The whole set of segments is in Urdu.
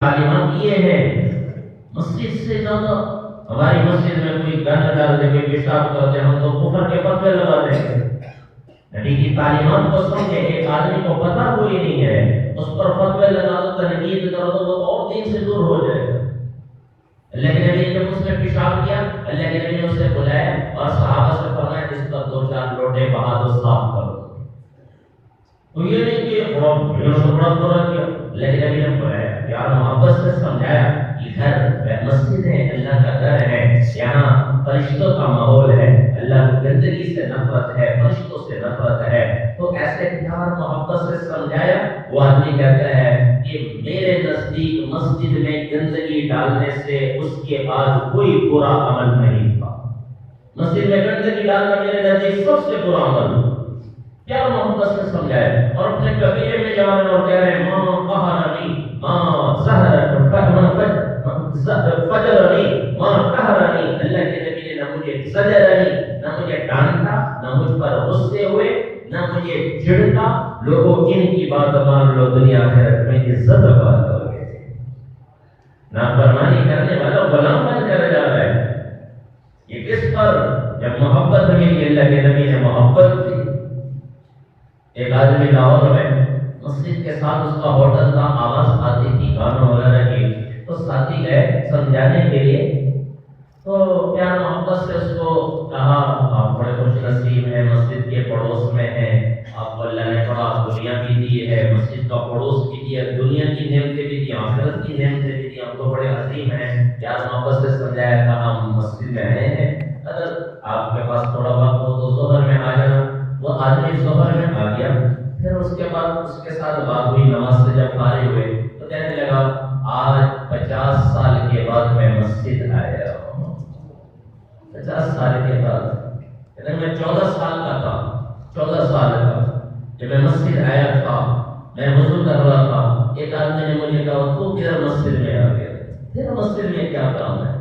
تعلیمات یہ ہے مسجد سے زیادہ ہماری مسجد میں کوئی گند ڈال دے کوئی پیشاب کرتے ہم تو کفر کے فتوے لگاتے ہیں. نبی کی تعلیمات کو سمجھے. ایک آدمی کو پتہ کوئی نہیں ہے اس پر فتوے لگا دو تنقید کرو تو وہ اور دین سے دور ہو جائے گا. اللہ کے نبی نے جب اس نے پیشاب کیا اللہ کے نبی نے اسے بلایا اور صحابہ سے فرمایا اس پر 2-4 لوٹے بہا دو صاف کرو. تو یہ نہیں کہ وہ شکر کرو کیا. اللہ کے نبی نے بلایا پیار محبت سے سمجھایا کہ گھر مسجد ہے اللہ کا گھر ہے یہاں فرشتوں کا ماحول ہے اللہ کو گندگی سے نفرت ہے فرشتوں سے نفرت ہے. تو ایسے پیار محبت سے سمجھایا. وہ آدمی کہتا ہے کہ میرے نزدیک مسجد میں گندگی ڈالنے سے اس کے بعد کوئی برا عمل نہیں تھا. مسجد میں گندگی ڈالنا میرے نزدیک سب سے برا عمل. پیار محبت سے سمجھایا اور اپنے قبیلے میں جا رہے اور کہہ رہے ماں قہرنی ماں زہر فجرنی ماں قہرنی. اللہ کے نبی نے نہ مجھے زجرنی نہ مجھے ڈانٹا نہ مجھ پر غصے ہوئے نہ مجھے جھڑکا. لوگوں ان کی بات مان لو دنیا آخرت میں عزت بات کرو گے. نافرمانی کرنے والا غلام بن کر جا رہا ہے. یہ کس پر جب محبت ملی اللہ کے نبی نے محبت دی. ایک آدمی لاہور میں مسجد کے ساتھ اس کا ہوٹل تھا آواز آتی تھی گانوں وغیرہ کی. تو ساتھی گئے سمجھانے کے لیے تو پیار محبت سے اس کو کہا آپ بڑے خوش نصیب ہیں مسجد کے پڑوس میں ہیں آپ کو اللہ نے بڑا دنیا بھی دی ہے مسجد کا پڑوس بھی دیا دنیا کی نعمتیں بھی دی آخرت کی نعمتیں بھی دی ہم تو بڑے عظیم ہیں. پیار محبت سے سمجھایا کہا ہم مسجد میں آئے ہیں اگر آپ کے پاس تھوڑا وقت ہو تو ظہر میں آ جانا. وہ آدمی ظہر میں آ گیا. پھر اس کے بعد اس کے ساتھ بات ہوئی نماز سے جب فارغ ہوئے تو کہنے لگا آج 50 سال کے بعد میں مسجد آیا ہوں. 50 سال کے بعد کہتے میں 14 سال کا تھا 14 سال کا جب میں مسجد آیا تھا میں وضو کر رہا تھا. ایک آدمی نے مجھے کہا تو کدھر مسجد میں آ گیا تیرا مسجد میں کیا کام ہے.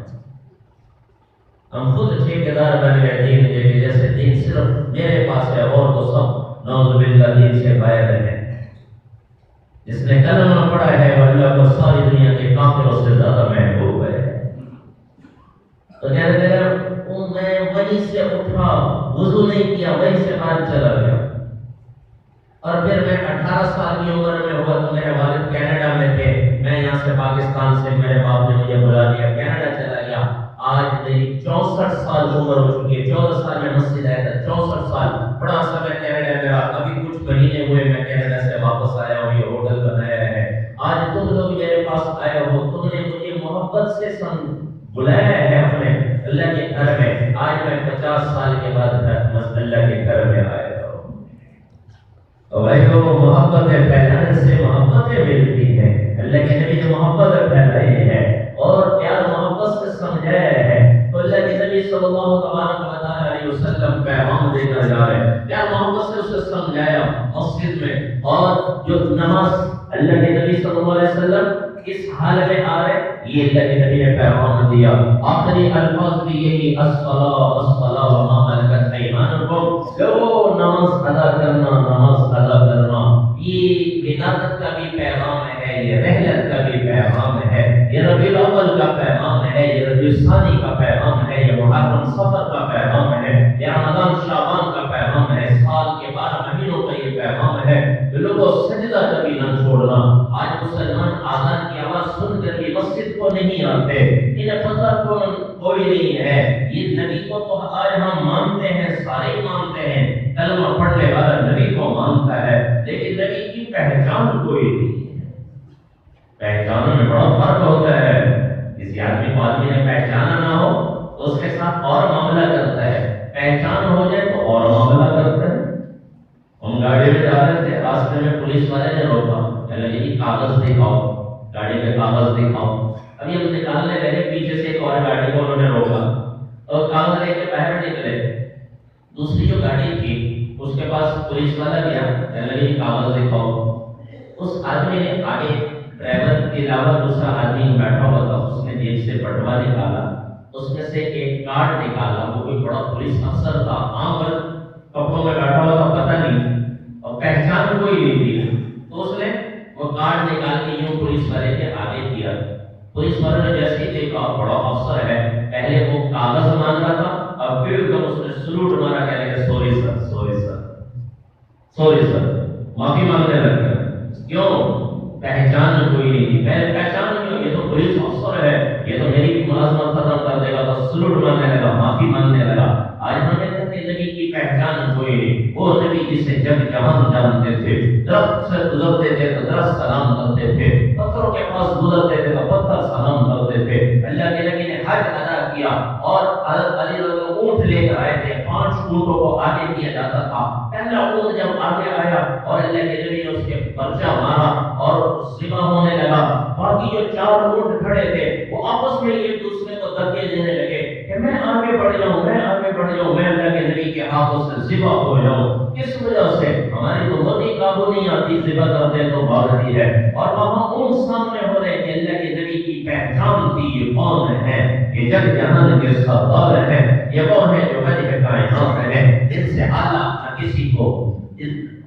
ہم خود ٹھیکیدار بن گئے دین کے جیسے دین صرف میرے پاس ہے اور تو سب نعوذ باللہ دین سے باہر ہیں. جس نے کلمہ پڑھا ہے وہ اللہ کو ساری دنیا کے کافروں سے زیادہ محبوب ہے. تو کہتے ہیں میں وہیں سے اٹھا وضو نہیں کیا وہیں سے باہر چلا گیا. اور پھر میں 18 سال کی عمر میں ہوا تو میرے والد کینیڈا میں تھے. میں یہاں سے پاکستان سے میرے باپ نے مجھے بلا لیا کینیڈا چلا گیا. آج میری 64 سال عمر ہو چکی ہے. 14 سال میں مسجد آیا تھا 64 سال بڑا سا میں کینیڈا میرا ابھی کچھ مہینے ہوئے میں کینیڈا سے واپس آیا ہوں. یہ ہوٹل بنایا ہے. آج تم لوگ میرے پاس آئے ہو تم نے مجھے محبت سے بلایا ہے اپنے اللہ کے گھر میں. آج میں 50 سال کے بعد اللہ کے گھر میں آیا ہوں. تو بھائی کو محبتیں پھیلانے سے محبتیں ملتی ہیں. اللہ کے نبی نے محبت پھیلائی ہے اور پیار محبت سے سمجھایا ہے. تو اللہ کے نبی صلی اللہ علیہ وسلم پیغام دے کر جا رہے ہیں. پیار محبت سے اسے سمجھایا مسجد میں. اور جو نماز اللہ کے نبی صلی اللہ علیہ وسلم اس حال میں آ رہے یہ اللہ کے نبی نے پیغام دیا. آخری الفاظ بھی یہی الصلاۃ وما ملکت ایمانکم. لوگوں نماز ادا کرنا نماز ادا کرنا یہ ولادت کا بھی پیغام ہے یہ رحلت کا بھی پیغام ہے یہ ربیع الاول کا پیغام ہے یہ ربیع الثانی کا پیغام ہے یہ محرم صفر کا پیغام ہے یہ رمضان شعبان کا پیغام ہے. سال کے 12 مہینوں کا یہ پیغام ہے کہ لوگوں سجدہ کبھی نہ چھوڑنا. آج مسلمان آذان کی آواز سن کر بھی مسجد کو نہیں آتے. انہیں پتہ کوئی نہیں ہے. یہ نبی کو تو آج ہم مانتے ہیں سارے مانتے ہیں. کلمہ پڑھنے والا نبی کو مانتا ہے لیکن نبی کی پہچان کوئی نہیں ہے. پہچانوں میں بڑا فرق ہوتا ہے. کسی آدمی کو آدمی نے پہچانا نہ ہو تو اس کے ساتھ اور معاملہ کرتا ہے. پہچان ہو جائے تو اور معاملہ کرتا ہے. ہم گاڑی میں جا رہے تھے راستے میں پولیس والے نے روکا یہ کاغذ دکھاؤ گاڑی میں کاغذ دکھاؤ. ابھی ہم نکالنے لگے پیچھے سے ایک اور گاڑی کو انہوں نے روکا اور کاغذ لے کے باہر نکلے. دوسری جو گاڑی تھی اس کے پاس پولیس والا گیا یہ کاغذ دکھاؤ. اس آدمی نے آگے ڈرائیور کے علاوہ دوسرا آدمی بیٹھا ہوا تھا. اس نے جیب سے بٹوا نکالا اس میں سے ایک کارڈ نکالا. وہ کوئی بڑا پولیس افسر تھا عام مرد کپڑوں میں بیٹھا ہوا تھا پتہ نہیں اور پہچان کوئی نہیں تھی. تو اس نے وہ کارڈ نکال کے یوں پولیس والے کے آگے کیا تو اس والے نے جیسے ہی دیکھا بڑا افسر ہے، پہلے وہ کاغذ مانگ رہا تھا، اب پھر جب اس نے سلوٹ مارا کہنے لگا sorry sir, sorry sir, sorry sir, معافی مانگنے لگ گیا۔ کیوں؟ پہچان کوئی نہیں تھی، پہلے پہچان نہیں ہوئی، یہ تو پولیس افسر ہے، یہ تو میری بھی ملازمت ختم کر دے گا، تو سلوٹ مانگنے لگا، معافی مانگنے لگا۔ آج ہمیں کہتے ہیں نبی کی پہچان کوئی نہیں، وہ نبی جسے جب جہان جانتے تھے، درخت سے گزرتے تھے تو درخت سلام کرتے تھے، پتھروں کے پاس گزرتے تھے تو پتھر سلام کرتے تھے۔ اللہ کے نبی نے حج ادا کیا اور حضرت علی رضی اللہ عنہ اونٹ لے کر آئے تھے، 5 اونٹوں کو آگے کیا جاتا تھا۔ پہلا اونٹ جب آگے آیا اور اللہ کے نبی نے اس کے پرچہ مارا اور ذبح ہونے لگا، باقی جو 4 اونٹ کھڑے تھے وہ آپس میں ایک دوسرے کو دھکے دینے لگے کہ میں آگے بڑھ جاؤں، میں آگے بڑھ جاؤں، میں اللہ کے نبی کے ہاتھوں سے ذبح ہو جاؤں۔ کس وجہ سے؟ ہماری تو بہت قابو نہیں آتی، ذبح کرتے تو بھاگتی ہے، اور وہاں اونٹ سامنے ہو رہے کہ اللہ کے نبی کی پہچان تھی، یہ کون ہے؟ یہ جگ جہان کے سردار ہیں، یہ وہ ہیں جو حج کائنات ہیں، جن سے اعلیٰ نہ کسی کو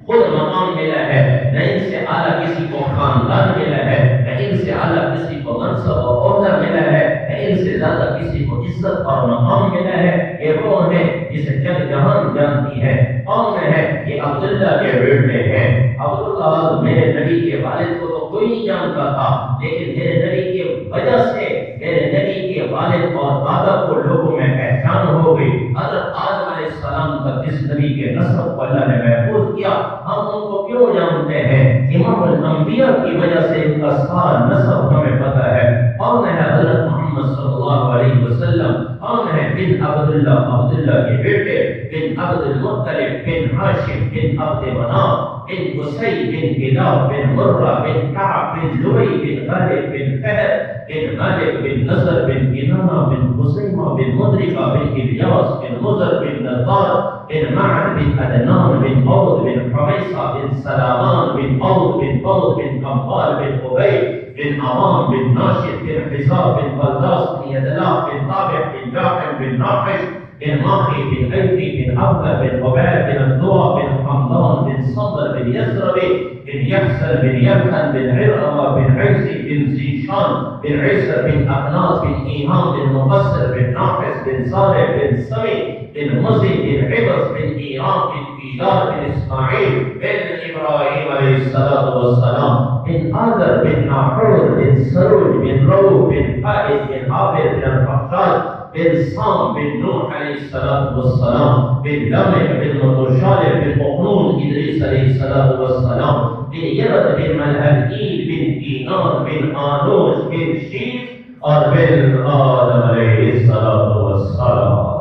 خود مقام ملا ہے، نہ ان سے اعلیٰ کسی کو خاندان ملا ہے، نہ ان سے اعلیٰ کسی کو منصب اور عہدہ ملا ہے، نہ ان سے زیادہ کسی کو عزت اور مقام ملا ہے۔ یہ وہ ہے جسے جگ جہان جانتی ہے۔ کون ہے؟ یہ عبداللہ کے بیٹے ہیں۔ عبداللہ میرے نبی کے والد کو تو کوئی نہیں جانتا تھا، لیکن میرے نبی کی وجہ سے میرے نبی کے والد اور دادا کو لوگوں میں پہچان ہو گئی۔ حضرت آدم علیہ السلام کا جس نبی کے نسب کو اللہ نے محفوظ کیا، ہم ان کو کیوں جانتے ہیں؟ امام الانبیاء کی وجہ سے ان کا سارا نسب ہمیں پتہ ہے۔ کون ہے؟ حضرت محمد صلی اللہ علیہ وسلم۔ کون ہے؟ بن عبداللہ، عبداللہ کے بیٹے، بن عبد المطلب، بن ہاشم، بن عبد مناف، بن قصی، بن کلاب، بن مرہ، بن کعب، بن لؤی، بن غالب، بن فہر، بن مالک، بن نصر، بن کنانہ، بن خزیمہ، بن مدرکہ، بن الیاس، بن مضر، بن نضار، بن معد، بن عدنان، بن عوض، بن حمیصہ، بن سلامان، بن عوض، بن عوض، بن کمبال، بن عبید، بن عوام، بن ناشد، بن حزاب، بن بلداس، بن یدلاف، بن طابع، بن جاحم، بن ناقش، بن ماحي، بن أيفي، بن عبدة، بن عباد، بن الدواء، بن حمدان، بن صبر، بن يسربي، بن يحسن، بن يمحن، بن عرقمة، بن عزي، بن زيشان، بن عيسى، بن أقناط، بن إيهام، بن مقصر، بن ناقص، بن صالح، بن سمي، بن مزي، بن عبس، بن إيران، بن إيلار، بن إسماعيل، بن إبراهيم عليه الصلاة والسلام، بن آذر، بن ناحور، بن سروج، بن رو، بن فائز، بن عابر، بن الفخشاد، بن صام، بن نوح عليه الصلاة والسلام، بن لمح، بن متشالح، بن أخنون إدريس عليه الصلاة والسلام، بن يرد، بن ملهلئيل، بن دينار، بن آنوش، بن شيف، اور بن آدم علیہ الصلاة والسلام۔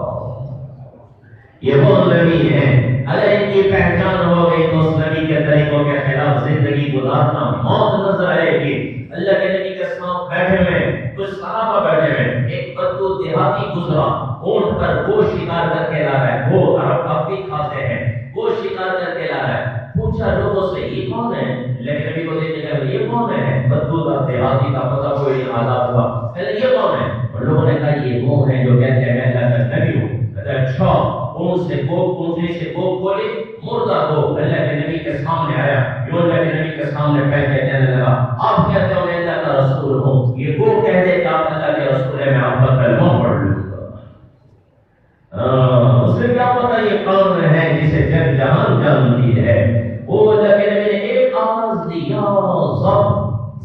یہ وہ نبی ہیں، اگر ان کی پہچان ہو گئی تو اس نبی کے طریقوں کے خلاف زندگی گزارنا موت نظر آئے گی۔ اللہ کے نبی کے ساتھ بیٹھے ہوئے کچھ صحابہ بیٹھے ہوئے، ایک بدو دیہاتی گزرا، اونٹ پر گوشت شکار کر کے لا رہا ہے، وہ عرب اب بھی کھاتے ہیں، گوشت شکار کر کے لا رہا ہے۔ پوچھا لوگوں سے یہ کون ہے؟ لیکن نبی کو دیکھ کے یہ کون ہے؟ بدو کا دیہاتی کا پتہ کوئی آزاد ہوا، پہلے یہ کون ہے؟ اور لوگوں نے کہا یہ وہ ہیں جو کہتے ہیں میں اللہ کا نبی ہوں۔ کہتا اچھا، اونٹ سے گوشت پوچھنے سے گوشت بولے، مردہ گوشت اللہ کے نبی کے سامنے آیا، جو اللہ کے نبی کے سامنے بیٹھ کے کہنے لگا آپ کہتے ہو میں اللہ کا رسول ہوں، یہ وہ کہتے کہ آپ اللہ کے رسول ہیں، میں آپ کا کلمہ پڑھ لوں گا۔ اسے کیا پتا یہ کون ہے جسے جگ جہان جانتی ہے؟ وہ اللہ کے نبی نے ایک آواز دی، یا ضب،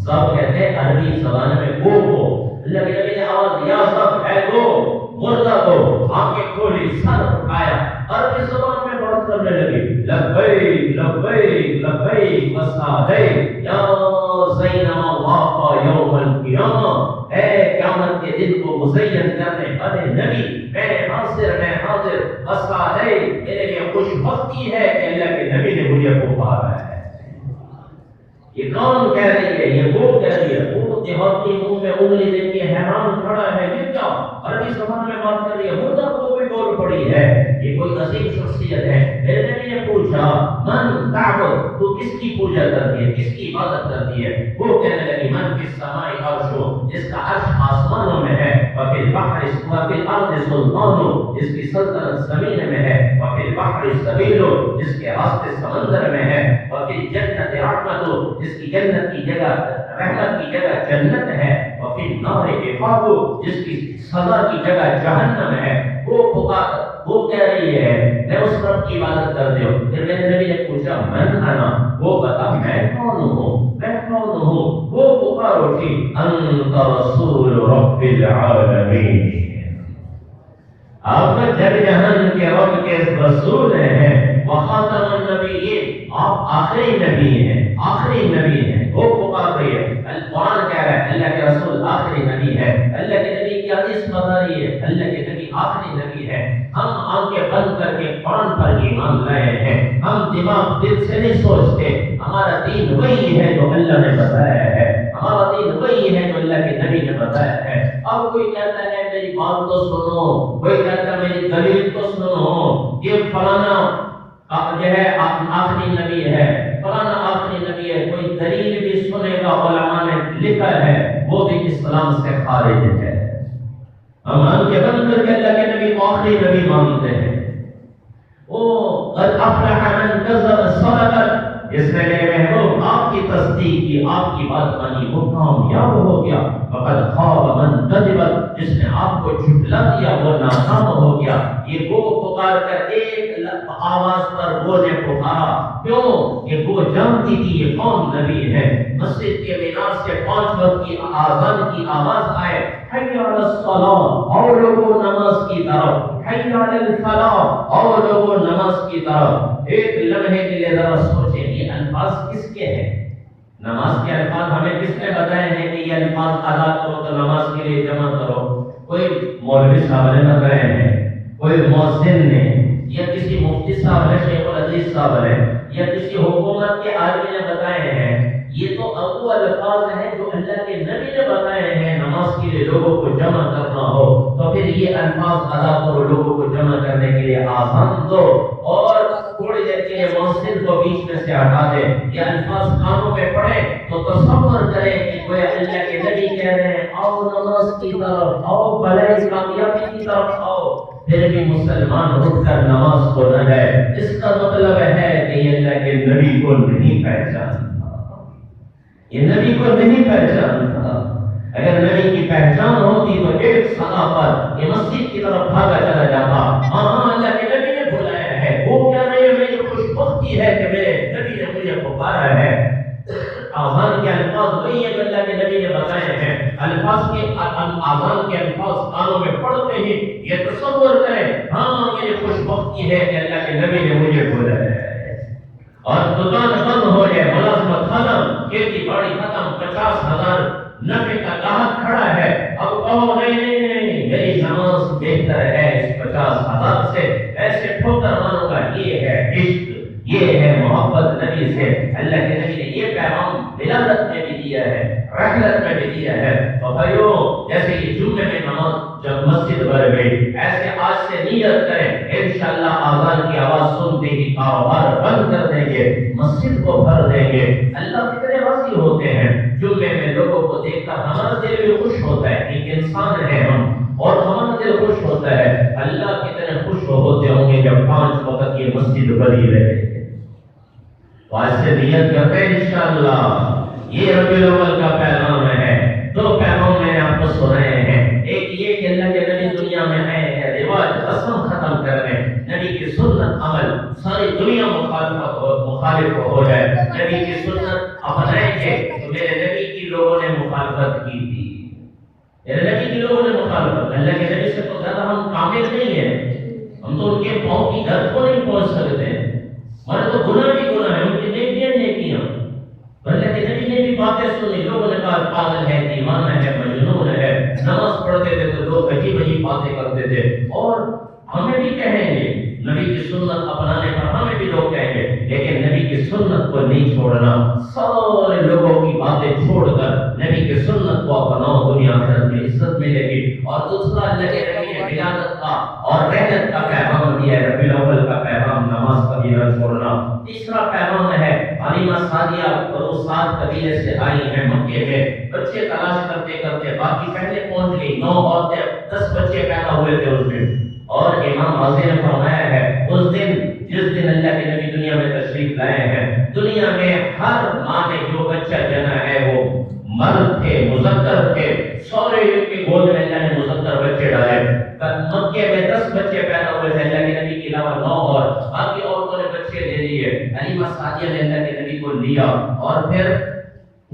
ضب کہتے ہیں عربی زبان میں گو کو، اللہ کے نبی نے آواز یا ضب ہے گو، مردہ کو، آنکھیں کھولی، سر اٹھایا، عربی زبان میں بات کرنے لگی، لبیک لبیک لبیک وسعدیک یا زینما واقع یوم القیامہ، اے قیامت کے دن کو مزین کرنے والے نبی، میں حاضر وسعدیک، میرے لیے خوش بختی ہے کہ اللہ کے نبی نے مجھے پکارا ہے۔ یہ کون کہہ رہی ہے؟ یہ وہ کہہ رہی ہے۔ وہ دیہاتی منہ میں انگلی دے کے حیران کھڑا ہے، یہ کیا عربی زبان میں بات کر رہی ہے؟ مردہ کو بھی بول پڑی ہے، یہ کوئی عظیم شخصیت ہے۔ میرے نبی نے پوچھا من تعبد، تو کس کی پوجا کرتی ہے، کس کی عبادت کرتی ہے؟ وہ کہنے لگی من فی السماء عرشہ، جس کا عرش آسمانوں میں ہے، وفی البحر وفی الارض سلطانہ، جس کی سلطنت زمین میں ہے، وفی البحر سبیل، جس کے راستے سمندر میں ہے، وفی الجنت رحمت، جس کی جنت کی جگہ رحمت کی جگہ جنت ہے، وفی فی النار عقابہ، جس کی سزا کی جگہ جہنم ہے، وہ کہہ رہی ہے میں اس رب کی عبادت کرتی ہوں۔ پھر میرے نبی نے پوچھا من انا، وہ بتا میں کون ہوں، میں کون ہوں؟ وہ پکار اٹھی انت رسول رب العالمین، آپ جگ جہان کے رب کے رسول ہیں، وخاتم النبیین، آپ آخری نبی ہیں، آخری نبی ہیں۔ وہ پکار رہی ہے، القرآن کہہ رہا ہے اللہ کے رسول آخری نبی ہے، اللہ کے نبی کی حدیث بتا رہی ہے اللہ کے نبی آخری نبی ہے۔ ہم آنکھیں بند کر کے قرآن پر ایمان لائے ہیں، ہم دماغ دل سے نہیں سوچتے، ہمارا دین وہی ہے جو اللہ نے بتایا ہے، ہمارا دین وہی ہے جو اللہ کے نبی نے بتایا ہے۔ اب کوئی کہتا ہے میری بات تو سنو، کوئی کہتا ہے میری دلیل تو سنو، یہ فلانا جو ہے آخری نبی ہے، فلانا آخری نبی ہے، کوئی دلیل بھی سنے گا علماء نے لکھا ہے وہ بھی اسلام سے خارج ہے۔ ہم آنکھیں بند کر کے اللہ کے نبی کو آخری نبی مانتے ہیں۔ وہ قد افلح من کذب صدق، جس نے میرے محبوب آپ کی تصدیق کی، آپ کی بات مانی، وہ کامیاب ہو گیا۔ وقد خاب من کذب، جس نے آپ کو جھٹلا دیا وہ ناکام ہو گیا۔ یہ گو پکار کر ایک آواز پر گو نے پکارا، کیوں؟ یہ گو جانتی تھی یہ کون نبی ہے۔ مسجد کے مینار سے 5 وقت کی آذان کی آواز آئے، حی علی الصلاۃ، اور لوگوں نماز کی طرف، حی علی الفلاح، اور لوگوں نماز کی طرف۔ ایک لمحے کے لیے ذرا سوچیں یہ الفاظ کس کے ہیں؟ نماز کے الفاظ ہمیں کس نے بتائے ہیں کہ یہ الفاظ ادا کرو تو نماز کے لیے جمع کرو؟ کوئی مولوی صاحب نے بتائے ہیں، کوئی مؤذن نے، یا کسی مفتی صاحب نے، شیخ الحدیث صاحب نے، یا کسی حکومت کے آدمی نے بتائے ہیں؟ یہ تو وہ الفاظ ہیں جو اللہ کے نبی نے بتائے ہیں نماز کے لیے لوگوں کو جمع کرنا ہو، تو پھر یہ الفاظ ادا کرو، لوگوں کو جمع کرنے کے لیے آزان دو، اور تھوڑی دیر کے لیے مؤذن کو بیچ میں سے ہٹا دے، یہ الفاظ کانوں میں پڑے تو تصور کریں کہ کوئی اللہ کے نبی کہہ رہے ہیں آؤ نماز کی طرف آؤ، بھلائی کامیابی کی طرف آؤ، پھر بھی مسلمان اٹھ کر نماز کو نہ گئے۔ اس کا مطلب ہے کہ یہ اللہ کے نبی کو نہیں پہچانتا، یہ نبی کو نہیں پہچانتا۔ اگر نبی کی پہچان ہوتی تو ایک صدا پر یہ مسجد کی طرف بھاگا چلا جاتا، ہاں اللہ کے نبی نے بلایا ہے، وہ کہہ رہے ہیں میری خوش بختی ہے کہ میرے نبی نے مجھے پکارا ہے۔ آزان کے الفاظ وہی ہے جو اللہ کے نبی نے بتائے ہیں، الفاظ کے آزان کے الفاظ کانوں میں پڑتے ہی یہ تصور کریں ہاں میری خوش بختی ہے کہ اللہ کے نبی نے مجھے بلایا ہے۔ اور دکان بند ہو جائے، ملازمت ختم، کھیتی باڑی ختم، 50,000 نفع کا گاہک کھڑا ہے، اب کہو نہیں میری نماز بہتر ہے اس 50,000 سے، ایسے ٹھوکر مانوں گا۔ یہ ہے عشق، یہ ہے محبت نبی سے۔ اللہ کے نبی نے یہ پیغام ولادت میں بھی دیا ہے، رحلت میں بھی دیا ہے۔ تو بھائیو جیسے یہ جمعے میں نماز جب مسجد بھر گئی، ایسے آج سے نیت کریں انشاءاللہ آذان کی آواز سنتے ہی کاروبار بند کر دیں گے، مسجد کو بھر دیں گے۔ اللہ کتنے راضی ہوتے ہیں جمعے میں لوگوں کو دیکھ کر، ہمارا دل بھی خوش ہوتا ہے، ایک انسان ہے ہم، اور ہمارا دل خوش ہوتا ہے۔ اللہ کتنے خوش ہوتے ہوں گے جب 5 وقت کی مسجد بھری رہے۔ تو آج سے نیت کرتے ہیں انشاءاللہ۔ یہ ربیع الاول کا پیغام ہے۔ 2 پیغام میں نے آپ کو سنائے ہیں، ایک یہ کہ اللہ کے نبی دنیا میں آئے ہیں رواج رسم ختم کرنے، نبی کی سنت عمل، ساری دنیا مخالف ہو جائے، نبی کی سنت اپنائیں گے تو میرے نبی کی لوگوں نے مخالفت کی تھی، میرے نبی کی لوگوں نے مخالفت، اللہ کے نبی سے تو زیادہ ہم کامل نہیں ہیں، ہم تو ان کے پاؤں کی گھر کو نہیں پہنچ سکتے، ہمارے تو گناہ بھی گناہ ہے، ان کی نیکیاں نیکیاں۔ اللہ کے نبی نے بھی باتیں سنی، لوگوں نے کہا پاگل ہے، دیوانہ ہے، مجنون ہے، نماز پڑھتے تھے تو لوگ عجیب عجیب باتیں کرتے تھے، اور ہمیں بھی کہیں گے نبی کی سنت اپنانے پر، ہمیں بھی لوگ کہیں گے، لیکن نبی کی سنت کو نہیں چھوڑنا، سارے لوگوں کی باتیں چھوڑ کر نبی کی سنت کو اپناؤ، دنیا آخرت میں عزت ملے گی۔ اور دوسرا اللہ کے نبی نے ولادت کا اور رحلت کا پیغام دیا ہے، ربیع الاول کا پیغام، نماز کبھی نہ چھوڑنا۔ تیسرا پیغام ہے، حلیمہ سعدیہ سعد قبیلے سے آئی ہیں مکے میں، بچے تلاش کرتے کرتے باقی پہلے پہنچ گئی، 9 عورتیں، 10 بچے پیدا ہوئے تھے اس دن، اور امام غازی نے فرمایا ہے اس دن جس دن اللہ کے نبی دنیا میں تشریف لائے ہیں، دنیا میں ہر ماں نے جو بچہ جنا ہے وہ مرد تھے، مذکر تھے، 100 ساتھیہ نے اللہ کے نبی کو لیا اور پھر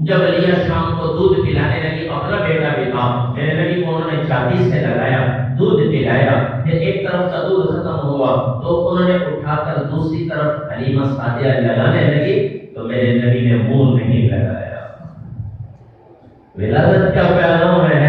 جب لیا شام کو دودھ پلانے لگی، اپنا بیٹا بھی تھا، میرے نبی کو انہوں نے چاٹی سے لگایا، دودھ پلایا، پھر ایک طرف کا دودھ ختم ہوا تو انہوں نے اٹھا کر دوسری طرف حلیمہ سعدیہ لگانے لگی تو میرے نبی نے منہ نہیں لگایا۔ ولادت کا پیغام ہے